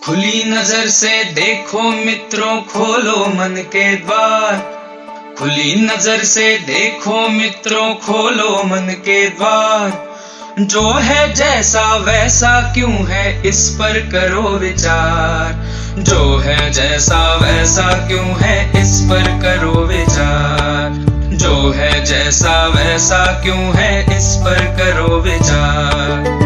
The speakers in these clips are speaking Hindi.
खुली नजर से देखो मित्रों, खोलो मन के द्वार। खुली नजर से देखो मित्रों, खोलो मन के द्वार। जो है जैसा वैसा क्यों है, इस पर करो विचार। जो है जैसा वैसा क्यों है, इस पर करो विचार। जो है जैसा वैसा क्यों है, इस पर करो विचार।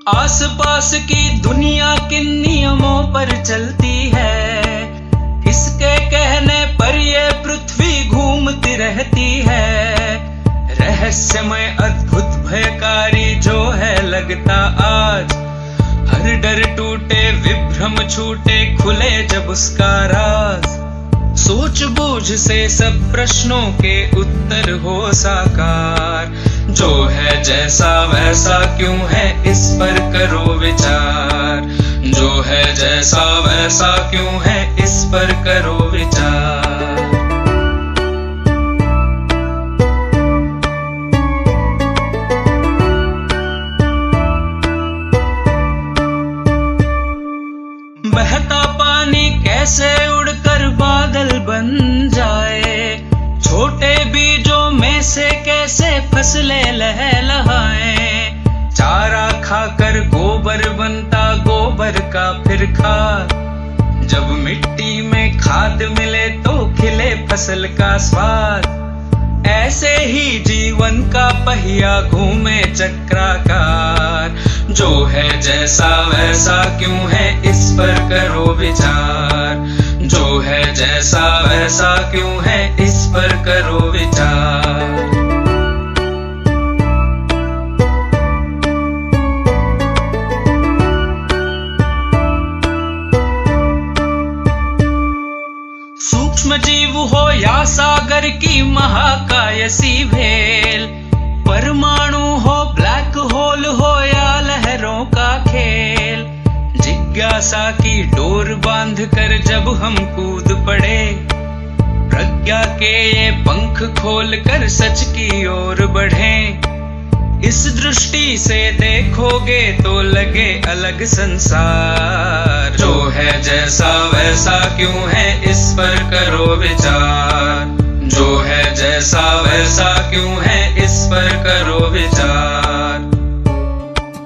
आसपास की दुनिया किन नियमों पर चलती है, किसके कहने पर ये पृथ्वी घूमती रहती है। रहस्यमय अद्भुत भयकारी जो है लगता आज, हर डर टूटे विभ्रम छूटे खुले जब उसका राज। सोच बूझ से सब प्रश्नों के उत्तर हो साकार। जो है जैसा वैसा क्यों है, इस पर करो विचार। जो है जैसा वैसा क्यों है, इस पर करो विचार। बहता पानी कैसे उड़कर बादल बन जाए, छोटे बीजों में से कैसे फसलें लहलहाएं। चारा खाकर गोबर बनता, गोबर का फिर खाद। जब मिट्टी में खाद मिले तो खिले फसल का स्वाद। ऐसे ही जीवन का पहिया घूमे चक्राकार। जो है जैसा वैसा क्यों है, इस पर करो विचार। जो है जैसा वैसा क्यों है, इस पर करो विचार। सूक्ष्म जीव हो या सागर की महाकायसी भेल, परमाणु हो ब्लैक होल हो या लहरों का खेल। जिज्ञासा की डोर बांध कर जब हम कूद पड़े, प्रज्ञा के ये पंख खोल कर सच की ओर बढ़ें। इस दृष्टि से देखोगे तो लगे अलग संसार। जो है जैसा वैसा क्यों है, इस पर करो विचार। जो है जैसा वैसा क्यों है, इस पर करो विचार।